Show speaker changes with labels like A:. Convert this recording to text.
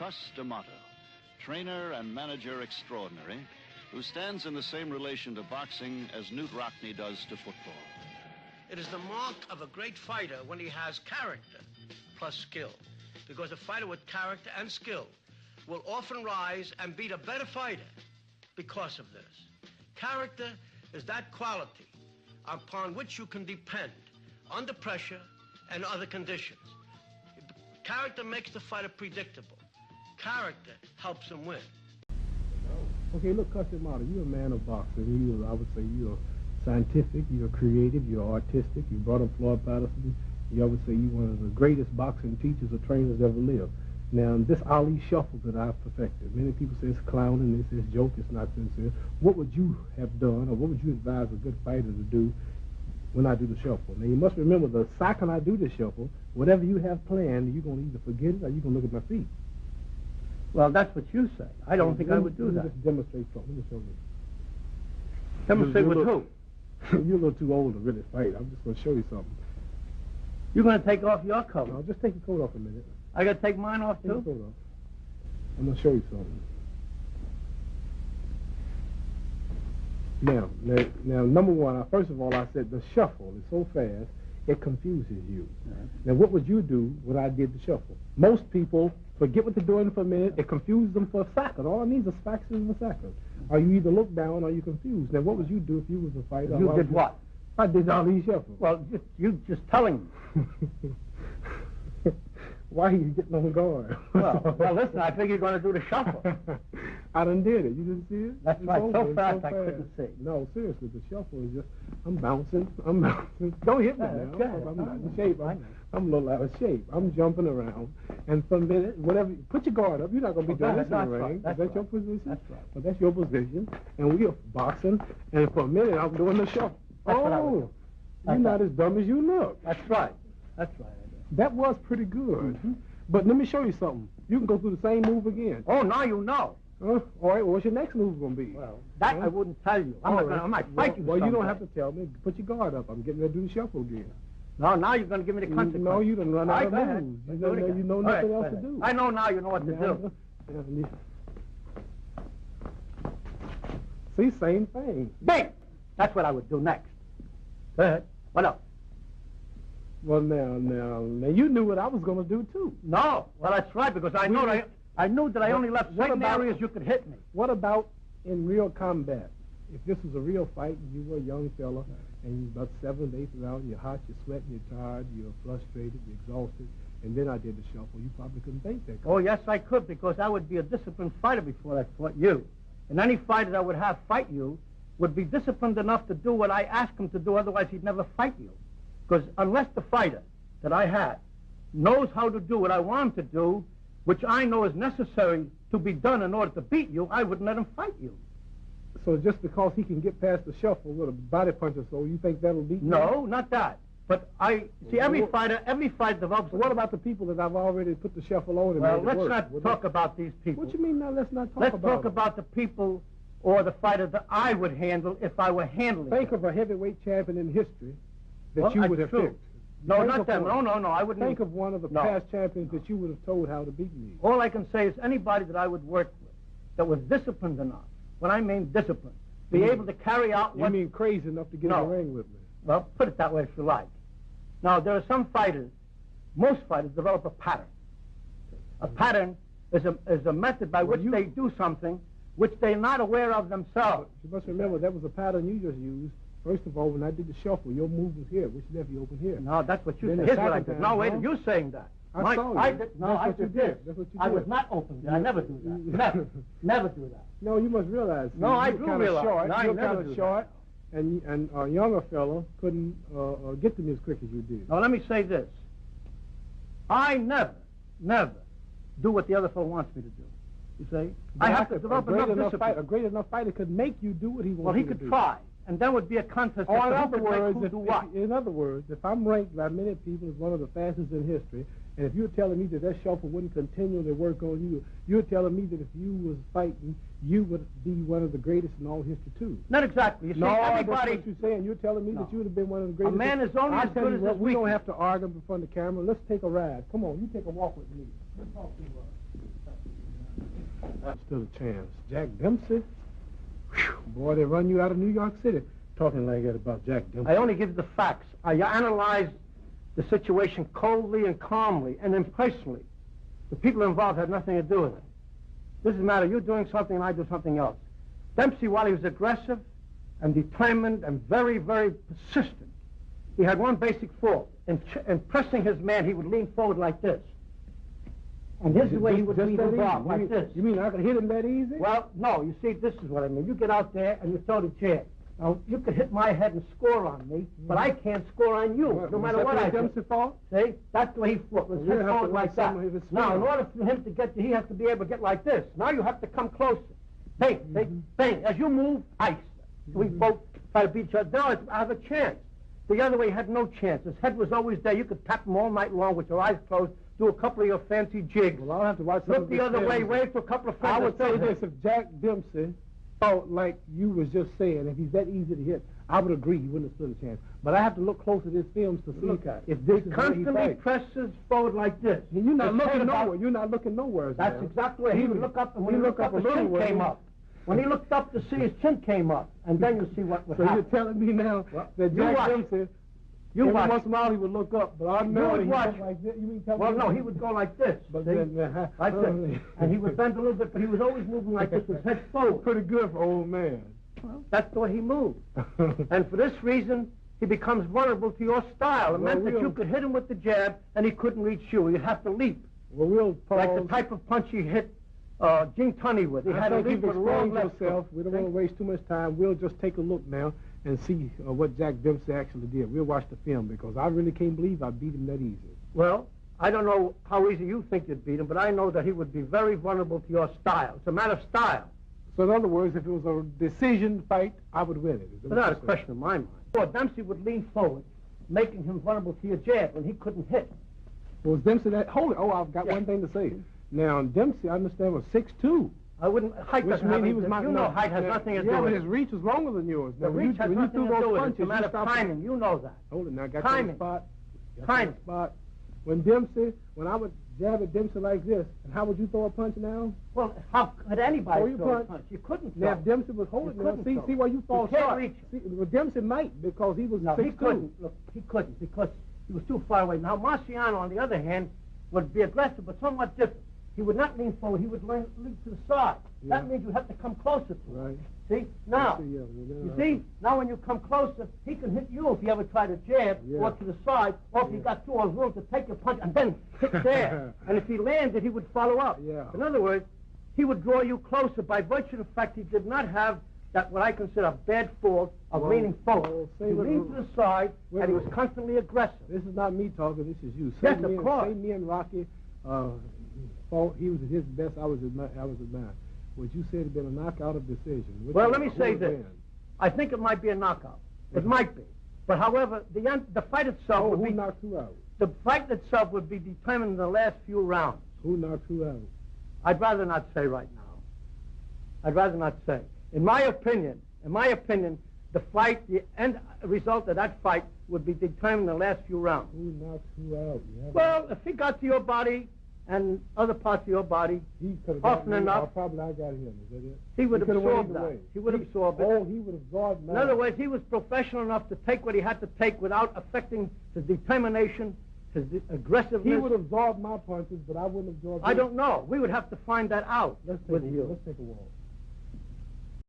A: Cus D'Amato, trainer and manager extraordinary, who stands in the same relation to boxing as Newt Rockne does to football.
B: It is the mark of a great fighter when he has character plus skill, because a fighter with character and skill will often rise and beat a better fighter because of this. Character is that quality upon which you can depend under pressure and other conditions. Character makes the fighter predictable. Character helps him win.
C: Okay, look, Cus D'Amato, you're a man of boxing. I would say you're scientific, you're creative, you're artistic. You brought up Floyd Patterson. I would say you're one of the greatest boxing teachers or trainers ever lived. Now, this Ali shuffle that I've perfected, many people say it's clowning, it's joke, it's not sincere. What would you have done, or what would you advise a good fighter to do when I do the shuffle? Now, you must remember, the second I do the shuffle, whatever you have planned, you're going to either forget it or you're going to look at my feet.
D: Well, that's what you say. I don't think I would do that.
C: Just demonstrate something. Let me show you.
D: Demonstrate with who?
C: You're a little too old to really fight. I'm just going to show you something.
D: You're going to take off your coat.
C: No, just take your coat off a minute.
D: I got to take mine off, too?
C: Take your coat off. I'm going to show you something. Now, number one, first of all, I said the shuffle is so fast, it confuses you. Now, what would you do when I did the shuffle? Most people forget what they're doing for a minute. It confuses them for a second. All it needs is a fraction of a second. Or you either look down or you're confused. Now, what would you do if you was a fighter?
D: You did what?
C: I did all these shuffles.
D: Well, you just telling me.
C: Why are you getting on guard?
D: Well, listen, I think you're going to do the shuffle.
C: I done did it. You didn't see it?
D: That's right. So fast I couldn't see.
C: No, seriously, the shuffle is just, I'm bouncing. Don't hit me now.
D: Okay.
C: I'm not in shape. I'm a little out of shape. I'm jumping around. And for a minute, whatever, put your guard up. You're not going to be doing this in the ring. That's your position?
D: That's right.
C: Well, that's your position. And we are boxing. And for a minute, I'm doing the shuffle. You're not as dumb as you look.
D: That's right. That's right.
C: That was pretty good. But let me show you something. You can go through the same move again.
D: Oh, now you know.
C: All right, what's your next move going to be?
D: Well, that I wouldn't tell you. I might fight you.
C: Well, you don't have to tell me. Put your guard up. I'm getting ready to do the shuffle again.
D: No, now you're going to give me the consequence.
C: No, you done run out of moves. You know nothing else to do.
D: I know now you know what to do.
C: See, same thing.
D: Bing! That's what I would do next. Go ahead. What else?
C: Well, now, you knew what I was going to do, too.
D: No. Well, that's right, because I knew that I only left certain areas you could hit me.
C: What about in real combat? If this was a real fight and you were a young fella and you're about 7th, 8th round, you're hot, you're sweating, you're tired, you're frustrated, you're exhausted, and then I did the shuffle, you probably couldn't think that.
D: Oh, yes, I could, because I would be a disciplined fighter before I fought you. And any fighter that would have fight you would be disciplined enough to do what I asked him to do, otherwise he'd never fight you. Because unless the fighter that I had knows how to do what I want him to do, which I know is necessary to be done in order to beat you, I wouldn't let him fight you.
C: So just because he can get past the shuffle with a body punch or so, you think that'll beat you?
D: No, not that. But every fighter develops...
C: What about the people that I've already put the shuffle on and
D: Well,
C: made it
D: let's
C: work?
D: not talk about these people.
C: What you mean now, let's not talk
D: Let's
C: about
D: talk about the people or the fighter that I would handle if I were handling
C: Think
D: them.
C: of a heavyweight champion in history that you would have picked.
D: No, not them. No, I wouldn't.
C: Think of one of the past champions that you would have told how to beat me.
D: All I can say is anybody that I would work with that was disciplined enough, when I mean disciplined, be able to carry out what...
C: You mean crazy enough to get in the ring with me?
D: Well, put it that way if you like. Now, there are some fighters, most fighters develop a pattern. A pattern is a method by which they do something which they're not aware of themselves.
C: You must remember, that was a pattern you just used. First of all, when I did the shuffle, your move was here, which left you open here.
D: No, that's what you said. Here's what I did. No, wait, you're saying that.
C: I saw you.
D: I did this.
C: That's what you did.
D: I was not open. I never do that. Never do that.
C: No, you must realize.
D: No, I do realize.
C: You're kind of short, and a younger fella couldn't get to me as quick as you did.
D: Now, let me say this. I never do what the other fellow wants me to do. You see? I have to develop enough discipline.
C: A great enough fighter could make you do what he wants you to do.
D: Well, he could try. And there would be a contest.
C: In other words, if I'm ranked by many people as one of the fastest in history, and if you're telling me that shuffle wouldn't continually work on you, you're telling me that if you was fighting, you would be one of the greatest in all history, too.
D: Not exactly. You see,
C: everybody... that's what you're saying. You're telling me that you would have been one of the greatest.
D: A man is only as good as his
C: We don't have to argue in front of the camera. Let's take a ride. Come on, you take a walk with me. Let's talk to Still a chance. Jack Dempsey? Whew, boy, they run you out of New York City talking like that about Jack Dempsey.
D: I only give the facts. I analyze the situation coldly and calmly and impersonally. The people involved had nothing to do with it. This is a matter, you're doing something and I do something else. Dempsey, while he was aggressive and determined and very, very persistent, he had one basic fault. In pressing his man, he would lean forward like this. And here's the way he would lean forward, like this.
C: You mean I could hit him that easy?
D: Well, no, you see, this is what I mean. You get out there and you throw the chair. Now, you could hit my head and score on me, but I can't score on you, no matter what I do.
C: Dempsey fault?
D: See? That's the way he fought. Let's hit forward like that. Now, in order for him to get you, he has to be able to get like this. Now you have to come closer. Bang, bang. As you move, ice. So we both try to beat each other. Now I have a chance. The other way had no chance. His head was always there. You could tap him all night long with your eyes closed, do a couple of your fancy jigs.
C: Well, I'll have to watch some
D: Look the other way, wave to a couple of friends.
C: I would say this, if Jack Dempsey fought like you was just saying, if he's that easy to hit, I would agree he wouldn't have stood a chance. But I have to look close at his films to see if this is
D: constantly presses forward like this.
C: And you're not looking nowhere. You're not looking nowhere.
D: That's exactly where he would look up, and when he looked up, his chin came up. When he looked up to see, his chin came up, and then you see what would happen.
C: So you're telling me now that Jack Dempsey, every once in a while he would look up, but I know he went like this.
D: Well, no, he would go like this.
C: But then,
D: like this. And he would bend a little bit, but he was always moving like this with his head forward.
C: Pretty good for old man.
D: Well, that's the way he moved. And for this reason, he becomes vulnerable to your style. It meant that you could hit him with the jab, and he couldn't reach you. You'd have to leap.
C: Well, we'll pause.
D: Like the type of punch he hit Gene Tunney with. He had to leap with a long left hook.
C: We don't want to waste too much time. We'll just take a look now and see what Jack Dempsey actually did. We'll watch the film because I really can't believe I beat him that easy.
D: Well, I don't know how easy you think you'd beat him, but I know that he would be very vulnerable to your style. It's a matter of style.
C: So in other words, if it was a decision fight, I would win it.
D: Without a question in my mind. Well, Dempsey would lean forward, making him vulnerable to your jab when he couldn't hit.
C: Was Dempsey that? Hold it. Oh, I've got one thing to say. Now, Dempsey, I understand, was 6'2".
D: I wouldn't. Height doesn't have anything. You know, height has nothing to do with it.
C: Yeah, but his reach was longer than yours.
D: The reach has nothing to do with it. It's a matter of timing. You know that.
C: Hold it now. Got
D: timing.
C: Spot.
D: Timing.
C: Spot. When I would jab at Dempsey like this, and how would you throw a punch now?
D: Well, how could anybody throw a punch? You couldn't throw.
C: Now, if Dempsey was holding it, see where you fall short.
D: You can't reach it.
C: Well, Dempsey might, because he was 6'2".
D: He couldn't. Look, he couldn't, because he was too far away. Now, Marciano, on the other hand, would be aggressive, but somewhat different. He would not lean forward. He would lean to the side. Yeah. That means you have to come closer to him.
C: Right.
D: See? Now, you see? Now when you come closer, he can hit you if you ever try to jab or to the side, or if he got too much room to take your punch and then hit there. And if he landed, he would follow up.
C: Yeah.
D: In other words, he would draw you closer by virtue of the fact he did not have that what I consider a bad fault of leaning forward. He leaned to the side, and he was constantly aggressive.
C: This is not me talking. This is you.
D: Yes, of course.
C: Say me and Rocky fought. He was at his best. I was at mine. What you said had been a knockout of decision.
D: Well, let me say this. I think it might be a knockout. It might be. But however, the fight itself would be...
C: Who knocked who out?
D: The fight itself would be determined in the last few rounds.
C: Who knocked who out?
D: I'd rather not say right now. I'd rather not say. In my opinion, the fight, the end result of that fight would be determined in the last few rounds.
C: Who knocked who out?
D: Well, if he got to your body and other parts of your body,
C: he could have
D: often enough,
C: probably I got him. Is that it?
D: He would absorb that. He would absorb it.
C: Oh, he would absorb that.
D: In other words, he was professional enough to take what he had to take without affecting his determination, his aggressiveness.
C: He would absorb my punches, but I wouldn't absorb his.
D: I don't know. We would have to find that out with you.
C: Let's take a walk.